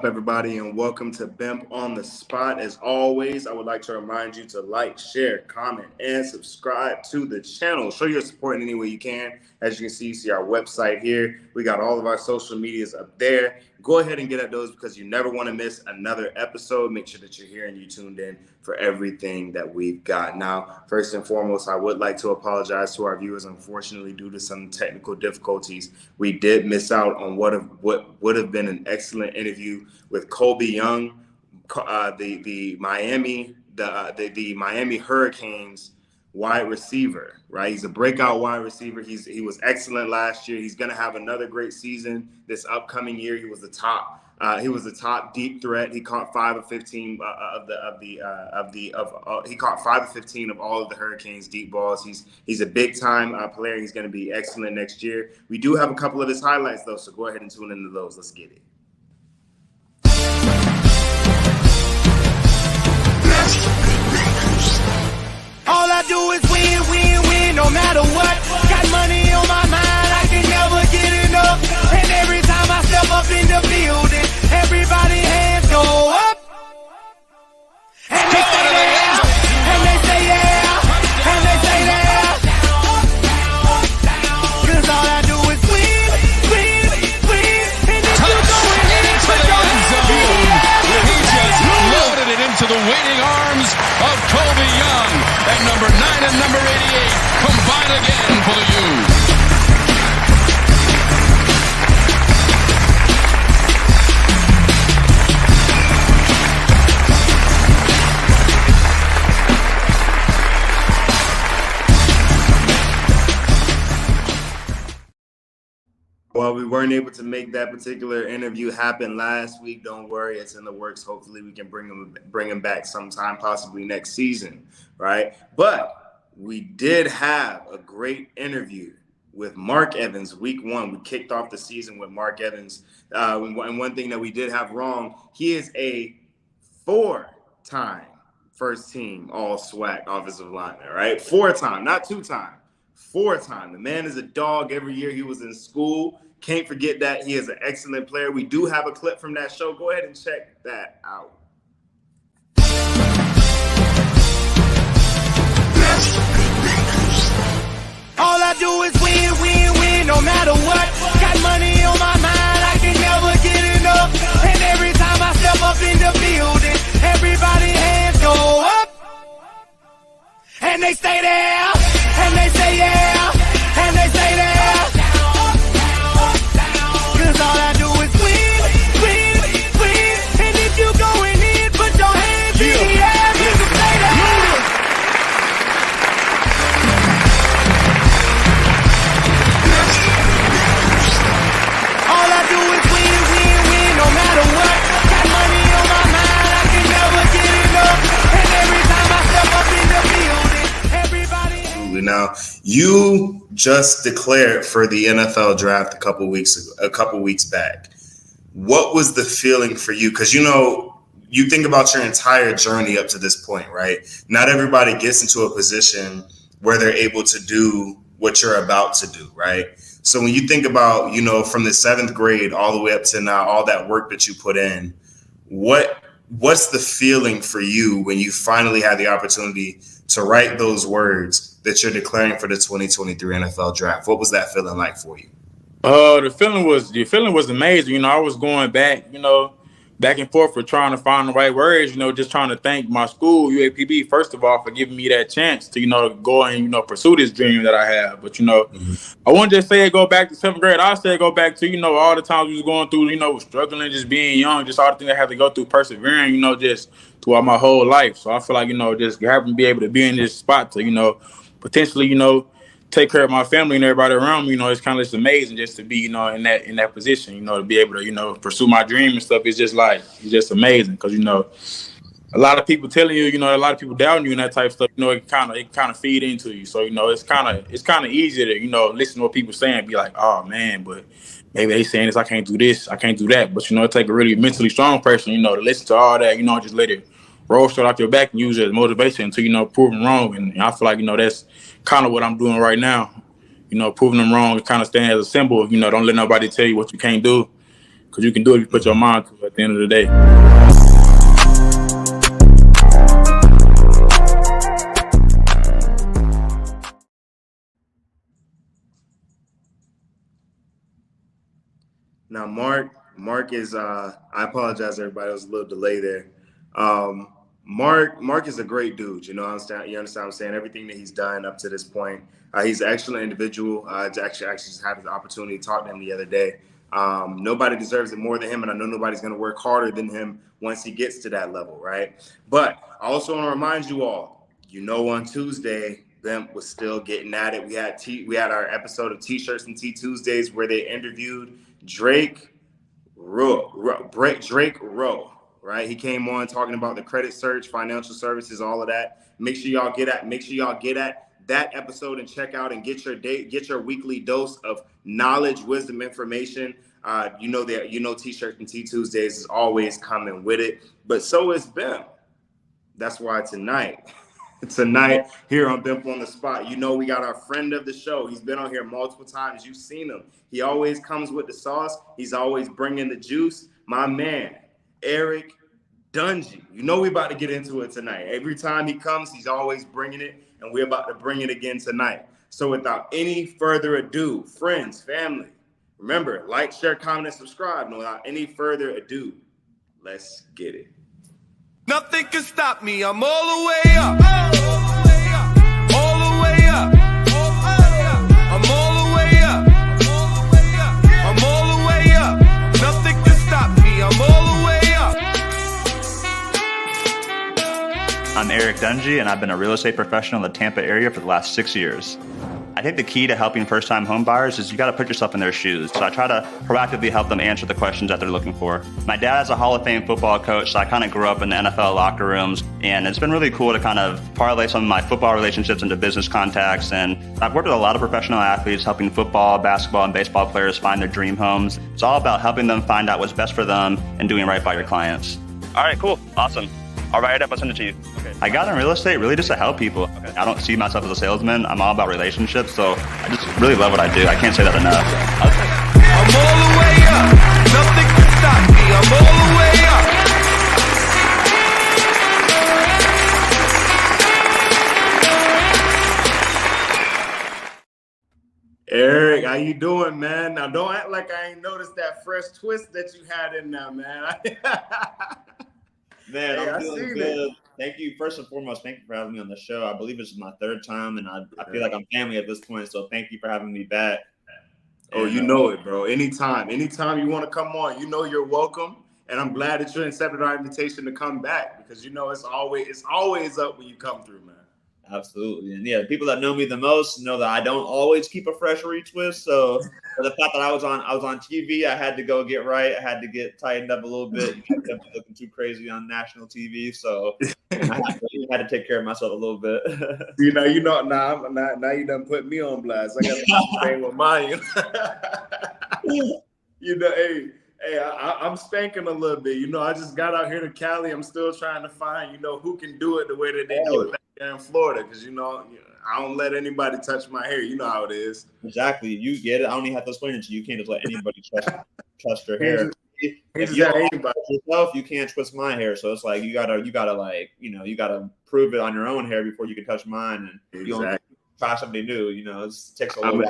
up, everybody, and welcome to BEMP on the Spot. As always, I would like to remind you to like, share, comment, and subscribe to the channel. Show your support in any way you can. As you can see our website here. We got all of our social medias up there. Go ahead and get at those because you never want to miss another episode. Make sure that you're here and you tuned in for everything that we've got. Now, first and foremost, I would like to apologize to our viewers. Unfortunately, due to some technical difficulties, we did miss out on what would have been an excellent interview with Colby Young, the Miami Hurricanes wide receiver, right? He's a breakout wide receiver. He was excellent last year. He's going to have another great season this upcoming year. He was the top deep threat. He caught 5 of 15 he caught 5 of 15 of all of the Hurricanes deep balls. He's a big time player. He's going to be excellent next year. We do have a couple of his highlights though, so go ahead and tune into those. Let's get it. All I do is win, win, win, no matter what. Got money on my mind, I can never get enough. And every time I step up in the building, everybody hands go up. And they say yeah, and they say yeah, and they say yeah. Cause all I do is win, win, win. And if you go in into the end zone, he just loaded it into the waiting arms of Colby Young. And number 9 and number 88 combine again for the U. Well, we weren't able to make that particular interview happen last week. Don't worry, it's in the works. Hopefully, we can bring him back sometime, possibly next season, right? But we did have a great interview with Mark Evans week 1. We kicked off the season with Mark Evans. And one thing that we did have wrong, he is a 4-time first team all SWAC offensive lineman, right? 4-time, not 2-time. 4-time. The man is a dog. Every year he was in school. Can't forget that. He is an excellent player. We do have a clip from that show. Go ahead and check that out. All I do is win, win, win, no matter what. Got money on my mind, I can never get enough. And every time I step up in the building, everybody hands go up. And they stay there, and they say yeah, and they say there. Cause all I do is win, win, win. And if you going in, put your hands in the air, you can say that. All I do is win, win, win, no matter what. Got money on my mind, I can never get enough. And every time I step up in the building, everybody. Now, you just declared for the NFL draft a couple weeks back. What was the feeling for you? Because you think about your entire journey up to this point, right? Not everybody gets into a position where they're able to do what you're about to do, right? So when you think about, from the 7th grade all the way up to now, all that work that you put in, what's the feeling for you when you finally had the opportunity to write those words that you're declaring for the 2023 NFL draft? What was that feeling like for you? The feeling was amazing. I was going back and forth for trying to find the right words, just trying to thank my school, UAPB, first of all, for giving me that chance to, go and, pursue this dream that I have. But, I wouldn't just say go back to 7th grade. I say go back to, all the times we was going through, struggling, just being young, just all the things I had to go through, persevering, just throughout my whole life. So I feel like, just having to be able to be in this spot to, potentially, take care of my family and everybody around me, it's kind of just amazing just to be, in that position, to be able to, pursue my dream and stuff. It's just amazing because, a lot of people telling you, a lot of people doubting you and that type of stuff, it kind of feed into you. So, it's kind of easy to, listen to what people saying and be like, oh man, but maybe they saying this, I can't do this, I can't do that. But, it take a really mentally strong person, to listen to all that, just let it roll straight off your back and use it as motivation until, prove them wrong. And I feel like, that's kind of what I'm doing right now. Proving them wrong, it kind of stands as a symbol of, don't let nobody tell you what you can't do. because you can do it if you put your mind to it at the end of the day. Now, Mark is, I apologize, everybody. There was a little delay there. Mark is a great dude. You understand what I'm saying? Everything that he's done up to this point. He's an excellent individual. I actually just had the opportunity to talk to him the other day. Nobody deserves it more than him, and I know nobody's going to work harder than him once he gets to that level, right? But I also want to remind you all, on Tuesday, them was still getting at it. We had our episode of T-shirts and Tea Tuesdays where they interviewed Drake Rowe, right? He came on talking about the credit search, financial services, all of that. Make sure y'all get at that episode and check out and get your weekly dose of knowledge, wisdom, information. T-shirts and Tea Tuesdays is always coming with it, but so is Bim. That's why tonight here on Bimp on the Spot, we got our friend of the show. He's been on here multiple times. You've seen him. He always comes with the sauce. He's always bringing the juice. My man, Eric Dungy. We about to get into it tonight. Every time he comes, he's always bringing it, and we're about to bring it again tonight. So without any further ado, friends, family, remember, like, share, comment, and subscribe. And without any further ado, let's get it. Nothing can stop me. I'm all the way up. All the way up. I'm all the way up. I'm all the way up. Nothing can stop me. I'm all the way up. I'm Eric Dungy, and I've been a real estate professional in the Tampa area for the last 6 years. I think the key to helping first-time home buyers is you got to put yourself in their shoes. So I try to proactively help them answer the questions that they're looking for. My dad's a Hall of Fame football coach, so I kind of grew up in the NFL locker rooms, and it's been really cool to kind of parlay some of my football relationships into business contacts. And I've worked with a lot of professional athletes, helping football, basketball, and baseball players find their dream homes. It's all about helping them find out what's best for them and doing right by your clients. All right, cool, awesome. I'll write it up, I'll send it to you. Okay. I got in real estate really just to help people. Okay. I don't see myself as a salesman. I'm all about relationships, so I just really love what I do. I can't say that enough. I'm all the way up. Nothing can stop me. I'm all the way up. Eric, how you doing, man? Now, don't act like I ain't noticed that fresh twist that you had in there, man. Man, I'm doing good. Thank you. First and foremost, thank you for having me on the show. I believe this is my third time, and I feel like I'm family at this point, so thank you for having me back. Oh, you know it, bro. Anytime you want to come on, you're welcome. And I'm glad that you accepted our invitation to come back because it's always up when you come through, man. Absolutely. And yeah, people that know me the most know that I don't always keep a fresh retwist. So for the fact that I was on TV, I had to go get right. I had to get tightened up a little bit. I kept looking too crazy on national TV. So I had to take care of myself a little bit. Now you done put me on blast. I got the same with mine. Hey, I'm spanking a little bit. I just got out here to Cali. I'm still trying to find, who can do it the way that they do it back there in Florida. Because, I don't let anybody touch my hair. You know how it is. Exactly. You get it. I don't even have to explain it to you. You can't just let anybody trust your hair. If you don't trust yourself, you can't twist my hair. So it's like you gotta prove it on your own hair before you can touch mine. And you don't try something new. It takes a little bit.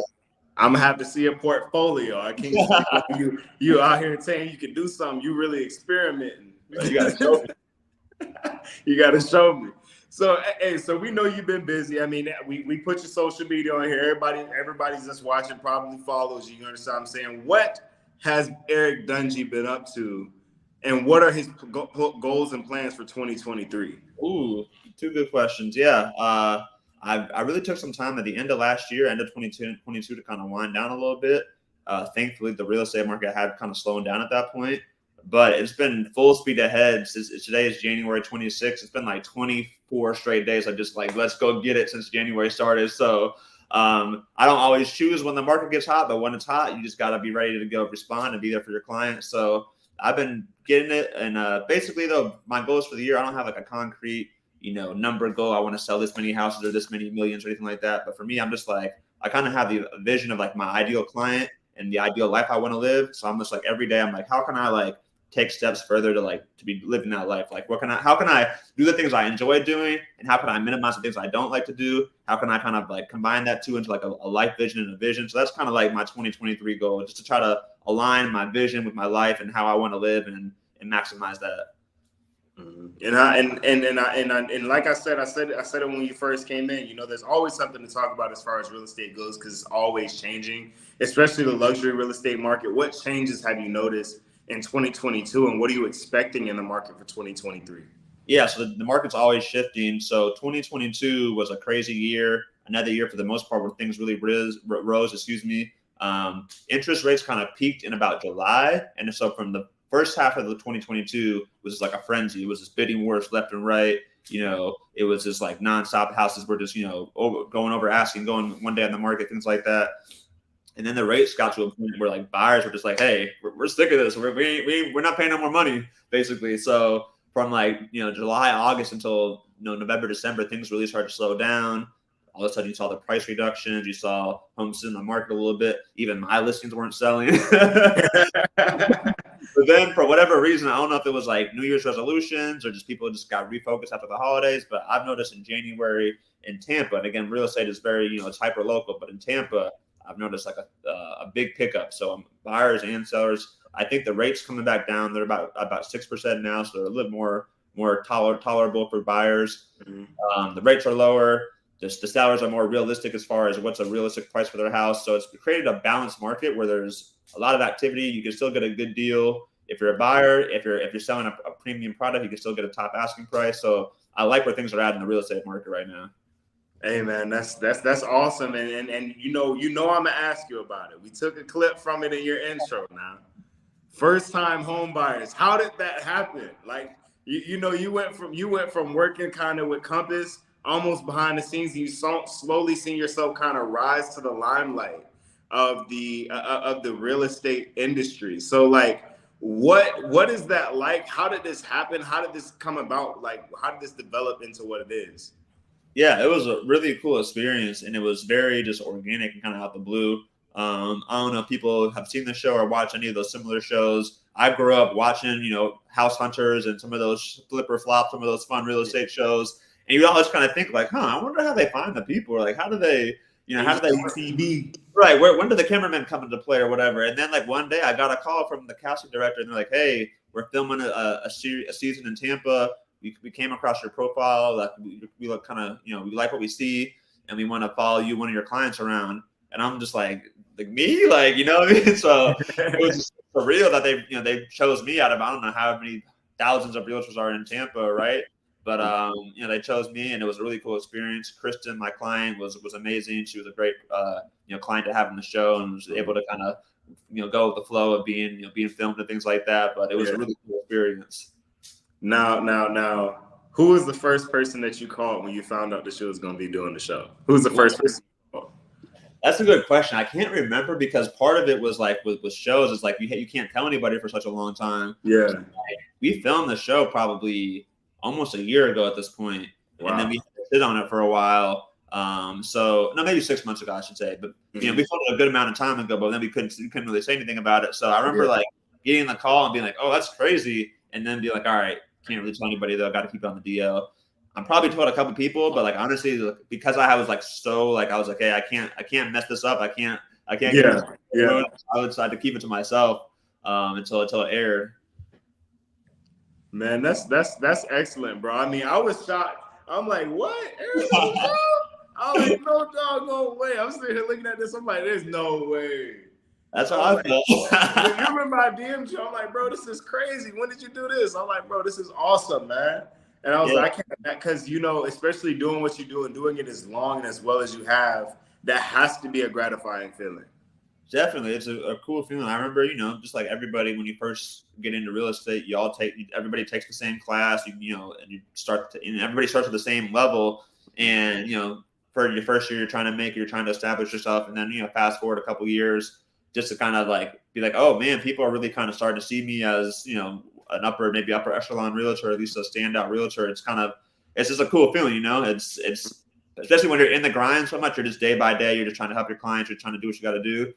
I'm gonna have to see a portfolio. I can't see you out here saying you can do something. You really experimenting. You gotta show me. You gotta show me. So, hey, so we know you've been busy. I mean, we put your social media on here. Everybody's just watching, probably follows you. You understand what I'm saying? What has Eric Dungy been up to, and what are his goals and plans for 2023? Ooh, two good questions. Yeah. I really took some time at the end of last year, end of 2022, to kind of wind down a little bit. Thankfully, the real estate market had kind of slowing down at that point, but it's been full speed ahead. Today is January 26th. It's been like 24 straight days. I just let's go get it since January started. So I don't always choose when the market gets hot, but when it's hot, you just got to be ready to go respond and be there for your clients. So I've been getting it. And basically, though, my goals for the year, I don't have a concrete number goal. I want to sell this many houses or this many millions or anything like that. But for me, I'm just I kind of have the vision of my ideal client and the ideal life I want to live. So I'm just like every day I'm like, how can I like take steps further to be living that life? Like how can I do the things I enjoy doing, and how can I minimize the things I don't like to do? How can I kind of like combine that two into like a life vision and a vision? So that's kind of like my 2023 goal, just to try to align my vision with my life and how I want to live and maximize that. And like I said it when you first came in. You know, there's always something to talk about as far as real estate goes, because it's always changing, especially the luxury real estate market. What changes have you noticed in 2022, and what are you expecting in the market for 2023? Yeah, so the market's always shifting. So 2022 was a crazy year, another year for the most part where things really rose. Interest rates kind of peaked in about July, and so from the first half of the 2022 was just like a frenzy. It was just bidding wars left and right. You know, it was just like nonstop. Houses were just, going over asking, going one day on the market, things like that. And then the rates got to a point where like buyers were just like, hey, we're sick of this. We're not paying no more money, basically. So from like, July, August until, November, December, things really started to slow down. All of a sudden you saw the price reductions. You saw homes in the market a little bit. Even my listings weren't selling. But then for whatever reason, I don't know if it was like New Year's resolutions or just people just got refocused after the holidays. But I've noticed in January in Tampa, and again, real estate is very, it's hyper local, but in Tampa, I've noticed like a big pickup. So buyers and sellers, I think the rates coming back down. They're about 6% now, so they're a little more tolerable for buyers. Mm-hmm. The rates are lower. The sellers are more realistic as far as what's a realistic price for their house. So it's created a balanced market where there's a lot of activity. You can still get a good deal. If you're a buyer, if you're selling a premium product, you can still get a top asking price. So I like where things are at in the real estate market right now. Hey man, that's awesome. And you know I'm gonna ask you about it. We took a clip from it in your intro now. First time home buyers. How did that happen? Like you went from working kind of with Compass almost behind the scenes, and you slowly seeing yourself kind of rise to the limelight of the real estate industry. So like what is that like? How did this happen? How did this come about? Like how did this develop into what it is? Yeah, it was a really cool experience, and it was very just organic and kind of out the blue. I don't know if people have seen the show or watched any of those similar shows. I grew up watching, House Hunters and some of those Flipper Flop, some of those fun real estate shows. And you always kind of think like, I wonder how they find the people. Like, how do they, how do they TV? Right. When do the cameramen come into play or whatever? And then like one day I got a call from the casting director, and they're like, hey, we're filming a season in Tampa. We came across your profile. Like we look kind of, we like what we see, and we want to follow you, one of your clients, around. And I'm just like me, like, what I mean? So it was just surreal that they chose me out of, I don't know how many thousands of realtors are in Tampa, right? But they chose me, and it was a really cool experience. Kristen, my client, was amazing. She was a great client to have in the show, and was able to kind of go with the flow of being filmed and things like that. But it was a really cool experience. Now, who was the first person that you called when you found out that she was going to be doing the show? Who was the first person you called? That's a good question. I can't remember, because part of it was like with shows, it's like you can't tell anybody for such a long time. Yeah. So, we filmed the show probably almost a year ago at this point. Wow. And then we had to sit on it for a while. Maybe 6 months ago, I should say. But we filmed it a good amount of time ago, but then we couldn't really say anything about it. So I remember like getting the call and being like, "Oh, that's crazy," and then be like, "All right, can't really tell anybody though. Got to keep it on the DL." I'm probably told a couple people, but like honestly, because I was like I was like, "Hey, I can't mess this up. I can't." Yeah. I would decide to keep it to myself until it aired. Man, that's excellent, bro. I mean, I was shocked. I'm like, what? I'm like, no doggone way. I'm sitting here looking at this. I'm like, there's no way. That's how I felt. You remember I DM'd you? I'm like, bro, this is crazy. When did you do this? I'm like, bro, this is awesome, man. And I was like, I can't, because, especially doing what you do and doing it as long and as well as you have, that has to be a gratifying feeling. Definitely. It's a cool feeling. I remember, just like everybody, when you first get into real estate, everybody takes the same class, and you start and everybody starts at the same level. And, for your first year, you're trying to establish yourself. And then, fast forward a couple years, just to kind of like be like, oh man, people are really kind of starting to see me as, an upper echelon realtor, or at least a standout realtor. It's just a cool feeling, It's especially when you're in the grind so much, you're just day by day, you're just trying to help your clients, you're trying to do what you got to do.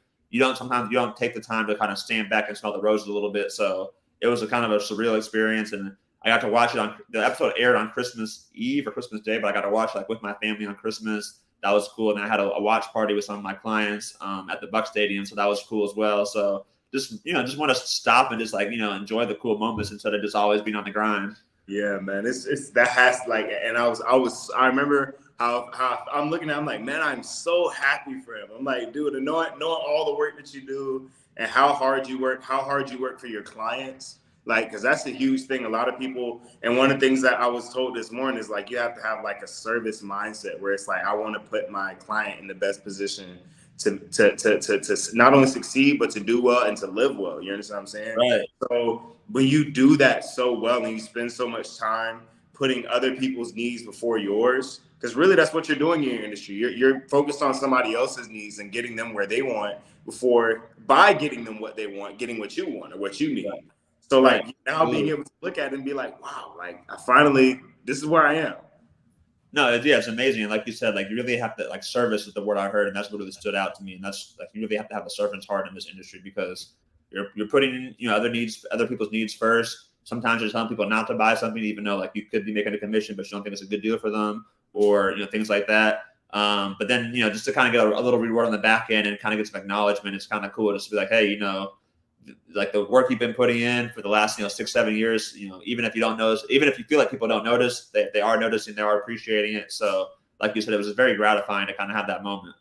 sometimes you don't take the time to kind of stand back and smell the roses a little bit. So it was a kind of a surreal experience, and I got to watch it on the episode aired on Christmas Eve or Christmas Day, but I got to watch like with my family on Christmas. That was cool. And I had a watch party with some of my clients at the Buck Stadium, so that was cool as well. So just want to stop and just like enjoy the cool moments instead of just always being on the grind. Yeah, man, it's that has like, and I remember how I'm looking at, I'm like, man, I'm so happy for him. I'm like, dude, knowing all the work that you do and how hard you work for your clients, like, because that's a huge thing. A lot of people, and one of the things that I was told this morning is like, you have to have like a service mindset where it's like, I want to put my client in the best position to not only succeed, but to do well and to live well. You understand what I'm saying? Right. So when you do that so well and you spend so much time putting other people's needs before yours, because really that's what you're doing in your industry. You're focused on somebody else's needs and getting them where they want by getting them what they want, getting what you want or what you need. Right. So like now being able to look at it and be like, wow, like this is where I am. No, it's amazing. And like you said, like you really have to, like, service is the word I heard, and that's what really stood out to me. And that's like, you really have to have a servant's heart in this industry, because you're putting other people's needs first. Sometimes you're telling people not to buy something, even though like you could be making a commission, but you don't think it's a good deal for them, or things like that. But then just to kind of get a little reward on the back end and kind of get some acknowledgement, it's kind of cool just to be like, hey, like the work you've been putting in for the last 6-7 years, even if you don't notice, even if you feel like people don't notice, they are noticing, they are appreciating it. So like you said, it was very gratifying to kind of have that moment.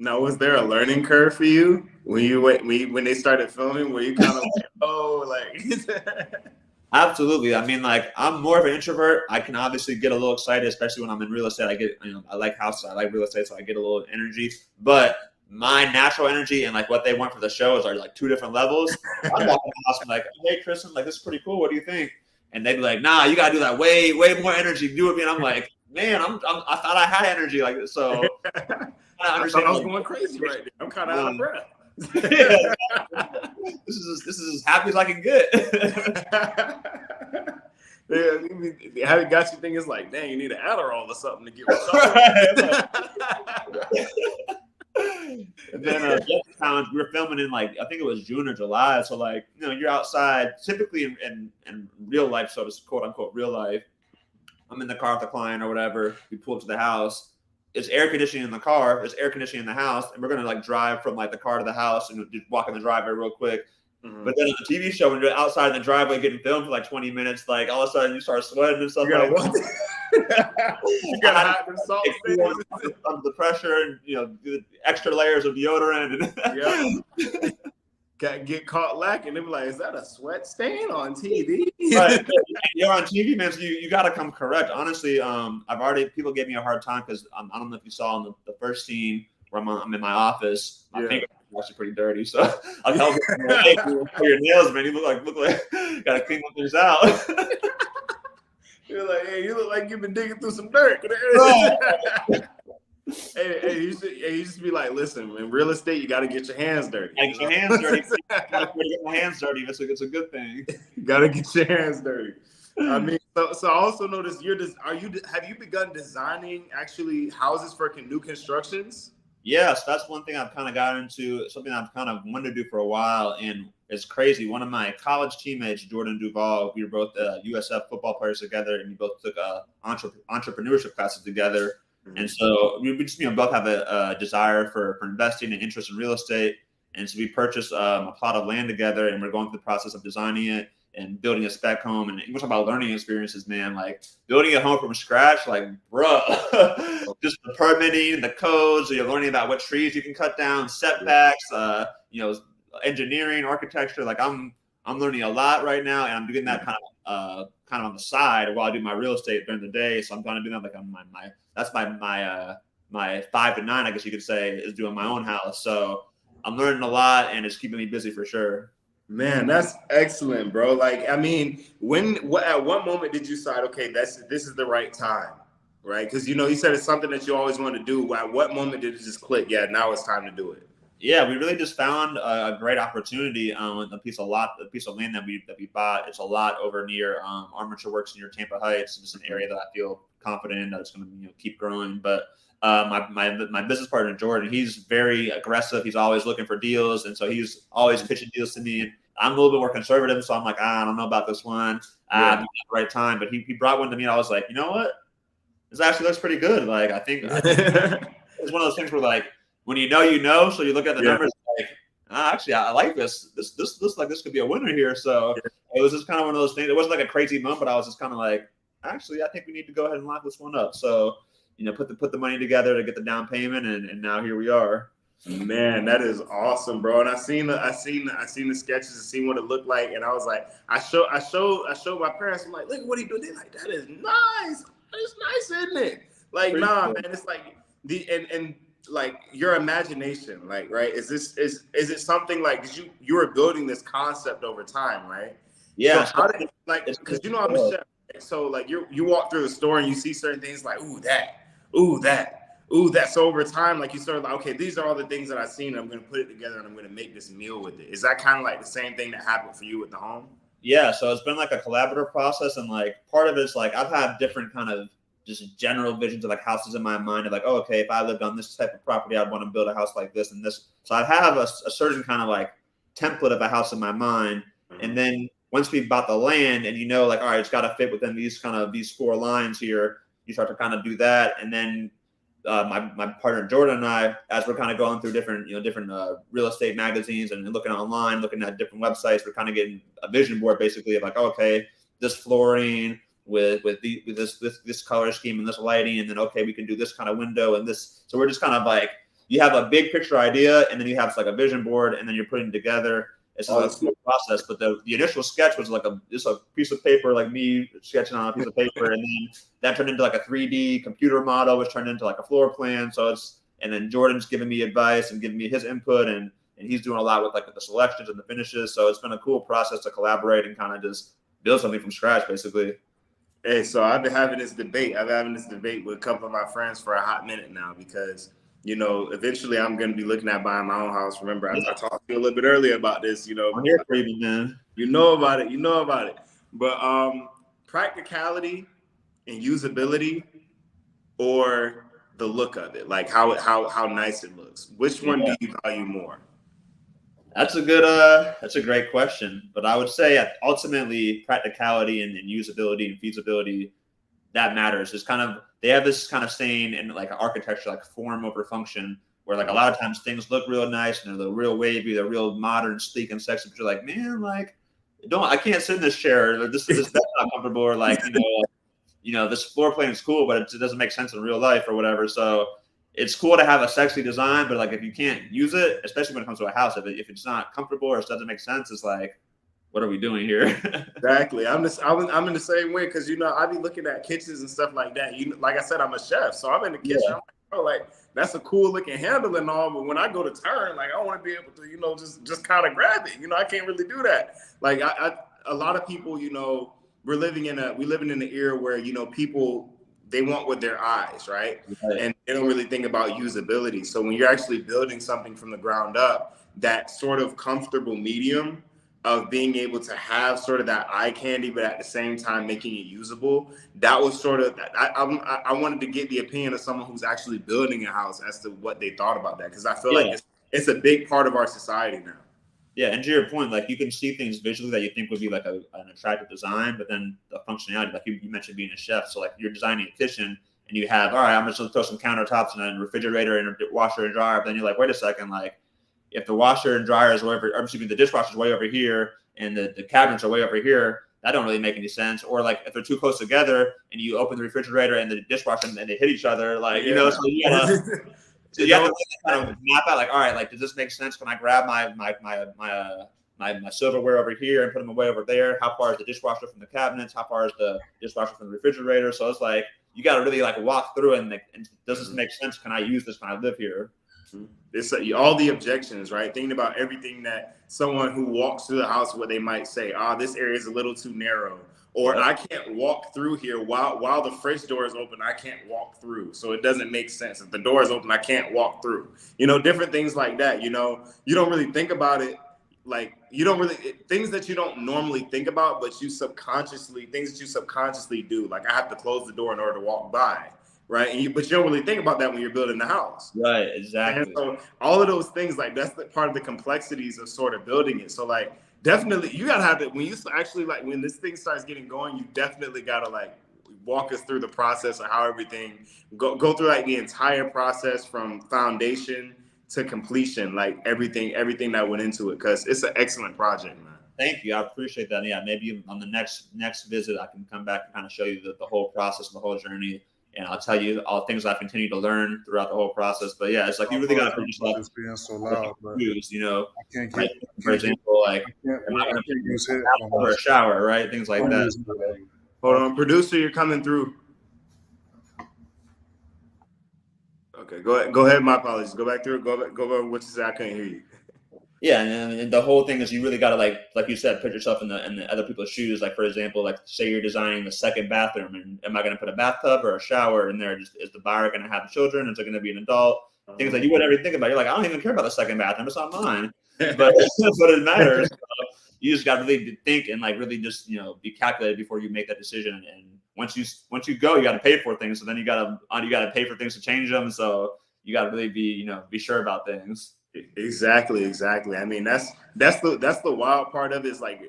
Now, was there a learning curve for you when they started filming? Were you kind of like, oh, like? Absolutely. I mean, like, I'm more of an introvert. I can obviously get a little excited, especially when I'm in real estate. I like houses, I like real estate, so I get a little energy. But my natural energy and like what they want for the shows are like two different levels. I'm walking the house and like, hey, Kristen, like, this is pretty cool. What do you think? And they'd be like, nah, you gotta do that way more energy. Do it, me. And I'm like, man, I thought I had energy, like, so. I understand. I was going crazy right there. I'm kind of out of breath. This is as happy as I can get. Yeah, how it got you thinking, it's like, dang, you need an Adderall or something to get And then times we were filming in like, I think it was June or July. So like, you're outside typically in real life, so to quote unquote real life. I'm in the car with the client or whatever. We pull up to the house. It's air conditioning in the car. It's air conditioning in the house, and we're gonna like drive from like the car to the house and just walk in the driveway real quick. Mm-hmm. But then on the TV show, when you're outside in the driveway getting filmed for like 20 minutes, like all of a sudden you start sweating and stuff like that. You gotta hide the salt under the pressure, and the extra layers of deodorant. And get caught lacking. They be like, is that a sweat stain on TV? Right. You're on TV, man, so you got to come correct. Honestly, people gave me a hard time because I don't know if you saw in the first scene where I'm in my office. My fingers are actually pretty dirty, so I'll help you for your nails, man. You look like got to clean things out. You're like, hey, you look like you've been digging through some dirt. Hey, you just be like, listen, in real estate, you got to get your hands dirty. Get your hands dirty. Get my hands dirty. It's a good thing. You got to get your hands dirty. I mean, so I also noticed have you begun designing actually houses for new constructions? Yes, that's one thing I've kind of got into, something I've kind of wanted to do for a while, and it's crazy. One of my college teammates, Jordan Duvall, we were both USF football players together, and we both took entrepreneurship classes together. And so we just both have a desire for investing and interest in real estate. And so we purchased a plot of land together, and we're going through the process of designing it and building a spec home. And you talk about learning experiences, man, like building a home from scratch, like, bro, just the permitting, the codes, you're learning about what trees you can cut down, setbacks, engineering, architecture. Like I'm learning a lot right now, and I'm doing that kind of on the side while I do my real estate during the day. So I'm kind of doing that like on that's my 5 to 9, I guess you could say, is doing my own house. So I'm learning a lot, and it's keeping me busy for sure. Man, that's excellent, bro. Like, I mean, at what moment did you decide, okay, this is the right time, right? Because you said it's something that you always want to do. At what moment did it just click? Yeah, now it's time to do it. Yeah, we really just found a great opportunity on a piece of land that we bought. It's a lot over near Armature Works near Tampa Heights. It's just an area that I feel confident in that it's going to keep growing. But my business partner Jordan, he's very aggressive. He's always looking for deals, and so he's always pitching deals to me. And I'm a little bit more conservative, so I'm like, I don't know about this one. At the right time, but he brought one to me, and I was like, you know what? This actually looks pretty good. Like I think it's one of those things where like. When you know, so you look at the numbers like, actually, I like this. This looks like this could be a winner here. So it was just kind of one of those things. It wasn't like a crazy moment, but I was just kind of like, actually, I think we need to go ahead and lock this one up. So, put the money together to get the down payment, and now here we are. Man, that is awesome, bro. And I seen the sketches and seen what it looked like, and I was like, I showed my parents. I'm like, look at what he doing. They're like, that is nice. It's nice, isn't it? Like, man, it's like and like your imagination, like, right? Is it something like you were building this concept over time, right? Yeah. So how did, like, because I'm a chef, right? So like you walk through the store and you see certain things like, ooh, that. So over time, like you sort of like, okay, these are all the things that I've seen. I'm going to put it together and I'm going to make this meal with it. Is that kind of like the same thing that happened for you with the home? Yeah. So it's been like a collaborative process, and like part of it's like I've had different kind of just general visions of like houses in my mind of like, oh, okay, if I lived on this type of property, I'd want to build a house like this and this. So I have a certain kind of like template of a house in my mind. And then once we bought the land and like, all right, it's got to fit within these 4 lines here, you start to kind of do that. And then my partner Jordan and I, as we're kind of going through different real estate magazines and looking online, looking at different websites, we're kind of getting a vision board basically of like, oh, okay, this flooring with this color scheme and this lighting, and then okay, we can do this kind of window and this. So we're just kind of like, you have a big picture idea, and then you have like a vision board, and then you're putting it together. It's a small process, but the initial sketch was like just a piece of paper, like me sketching on a piece of paper, and then that turned into like a 3D computer model, which turned into like a floor plan. And then Jordan's giving me advice and giving me his input, and he's doing a lot with like the selections and the finishes. So it's been a cool process to collaborate and kind of just build something from scratch, basically. Hey, so I've been having this debate. With a couple of my friends for a hot minute now because, eventually I'm going to be looking at buying my own house. Remember, I talked to you a little bit earlier about this, I'm here for you, man. You know about it. But practicality and usability, or the look of it, like how nice it looks. Which one do you value more? That's a great question, but I would say ultimately practicality and usability and feasibility, that matters. It's they have this kind of saying in like architecture, like form over function, where like a lot of times things look real nice and they're real wavy, they're real modern, sleek, and sexy, but you're like, man, like I can't sit in this chair, or this bed's not comfortable, or like this floor plan is cool, but it doesn't make sense in real life or whatever. So it's cool to have a sexy design, but like if you can't use it, especially when it comes to a house, if it's not comfortable or it doesn't make sense, it's like, what are we doing here? Exactly. I'm in the same way because I be looking at kitchens and stuff like that. Like I said, I'm a chef, so I'm in the kitchen. Yeah. I'm like, bro, like that's a cool looking handle and all, but when I go to turn, like I want to be able to, just kind of grab it. I can't really do that. Like a lot of people, we living in an era where people, they want with their eyes, right? And they don't really think about usability. So when you're actually building something from the ground up, that sort of comfortable medium of being able to have sort of that eye candy, but at the same time making it usable, that was sort of, I wanted to get the opinion of someone who's actually building a house as to what they thought about that. Because I feel like it's a big part of our society now. Yeah, and to your point, like you can see things visually that you think would be like an attractive design, but then the functionality, like you mentioned being a chef, so like you're designing a kitchen and you have, all right, I'm just gonna throw some countertops and a refrigerator and a washer and dryer, but then you're like, wait a second, like if the washer and dryer is the dishwasher is way over here and the cabinets are way over here, that don't really make any sense. Or like if they're too close together and you open the refrigerator and the dishwasher and they hit each other, like so you gotta. So you have to kind of map out, like, all right, like, does this make sense? Can I grab my silverware over here and put them away over there? How far is the dishwasher from the cabinets? How far is the dishwasher from the refrigerator? So it's like you got to really like walk through and does this make sense? Can I use this? Can I live here? It's all the objections, right? Thinking about everything that someone who walks through the house, what they might say, this area is a little too narrow, or I can't walk through here while the fridge door is open. I can't walk through, so it doesn't make sense. If the door is open, I can't walk through. Different things like that. You don't really think about it. Like you don't really things that you don't normally think about, but things that you subconsciously do. Like I have to close the door in order to walk by, right? But you don't really think about that when you're building the house, right? Exactly. And so all of those things, like that's the part of the complexities of sort of building it. So like definitely you gotta have it when you actually like when this thing starts getting going. You definitely gotta like walk us through the process of how everything go through like the entire process from foundation to completion, like everything that went into it, because it's an excellent project, man. Thank you. I appreciate that. Yeah, maybe on the next visit, I can come back and kind of show you the whole process, the whole journey, and I'll tell you all the things I continue to learn throughout the whole process. But yeah, it's like you really got to put yourself. It's being so loud, but I can't like, for example, like am I gonna use it or a shower, right? Things like that. Hold on, producer, you're coming through. Okay, go ahead. My apologies. Go back through it. Go over what you said. I couldn't hear you. Yeah, and the whole thing is you really got to like you said, put yourself in the other people's shoes. Like for example, like say you're designing the second bathroom, and am I going to put a bathtub or a shower in there? Is the buyer going to have children? Is it going to be an adult? Things that you wouldn't ever think about. You're like, I don't even care about the second bathroom. It's not mine. But it matters. You just got to really think and like really just be calculated before you make that decision. And once you go, you got to pay for things. So then you got to pay for things to change them. So you got to really be sure about things. Exactly. I mean, that's the wild part of it is like,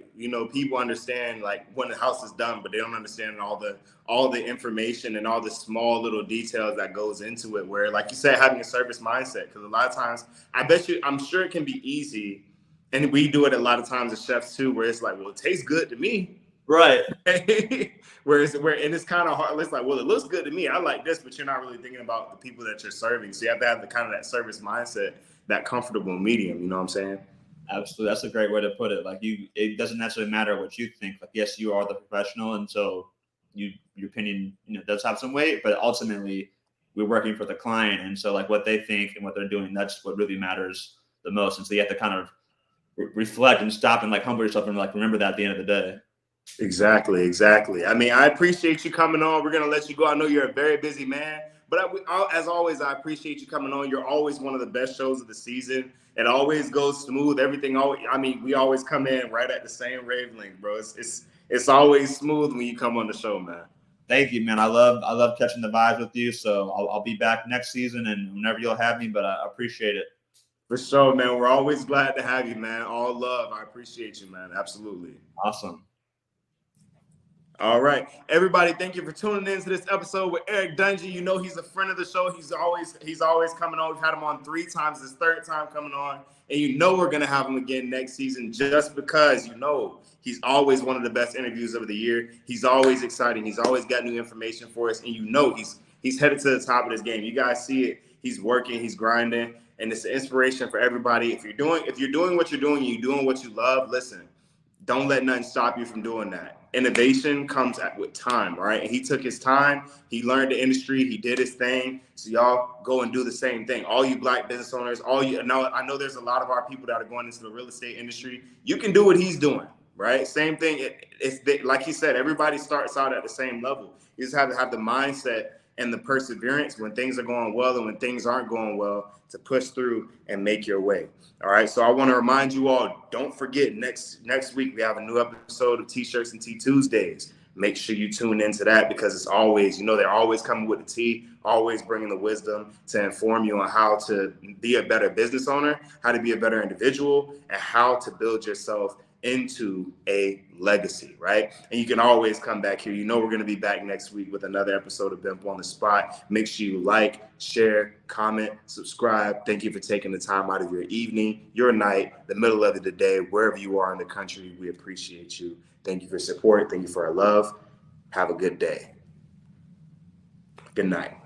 people understand like when the house is done, but they don't understand all the information and all the small little details that goes into it. Where, like you said, having a service mindset, because a lot of times, I'm sure it can be easy, and we do it a lot of times as chefs too, where it's like, well, it tastes good to me, right? where it's kind of hard. It's like, well, it looks good to me. I like this, but you're not really thinking about the people that you're serving. So you have to have the kind of that service mindset, that comfortable medium. You know what I'm saying? Absolutely. That's a great way to put it. Like it doesn't necessarily matter what you think. Like, yes, you are the professional. And so your opinion, does have some weight, but ultimately we're working for the client. And so like what they think and what they're doing, that's what really matters the most. And so you have to kind of reflect and stop and like humble yourself and like, remember that at the end of the day. Exactly. I mean, I appreciate you coming on. We're going to let you go. I know you're a very busy man. But as always, I appreciate you coming on. You're always one of the best shows of the season. It always goes smooth. Everything we always come in right at the same wavelength, bro. It's always smooth when you come on the show, man. Thank you, man. I love catching the vibes with you. So I'll be back next season and whenever you'll have me. But I appreciate it. For sure, man. We're always glad to have you, man. All love. I appreciate you, man. Absolutely. Awesome. All right, everybody, thank you for tuning in to this episode with Eric Dungy. He's a friend of the show. He's always coming on. We've had him on 3 times. His 3rd time coming on. And we're going to have him again next season just because, he's always one of the best interviews of the year. He's always exciting. He's always got new information for us. And he's headed to the top of this game. You guys see it. He's working. He's grinding. And it's an inspiration for everybody. If you're doing what you're doing and you're doing what you love, listen, don't let nothing stop you from doing that. Innovation comes with time, right? And he took his time. He learned the industry. He did his thing. So y'all go and do the same thing. All you Black business owners, I know there's a lot of our people that are going into the real estate industry. You can do what he's doing, right? Same thing. It's like he said, everybody starts out at the same level. You just have to have the mindset and the perseverance when things are going well and when things aren't going well to push through and make your way. All right. So I want to remind you all, don't forget next week, we have a new episode of T-Shirts and Tea Tuesdays. Make sure you tune into that because it's always, they're always coming with the tea, always bringing the wisdom to inform you on how to be a better business owner, how to be a better individual, and how to build yourself into a legacy, right? And you can always come back here. We're going to be back next week with another episode of Bimp on the Spot. Make sure you like, share, comment, subscribe. Thank you for taking the time out of your evening, your night, the middle of the day, wherever you are in the country. We appreciate you. Thank you for support. Thank you for our love. Have a good day. Good night.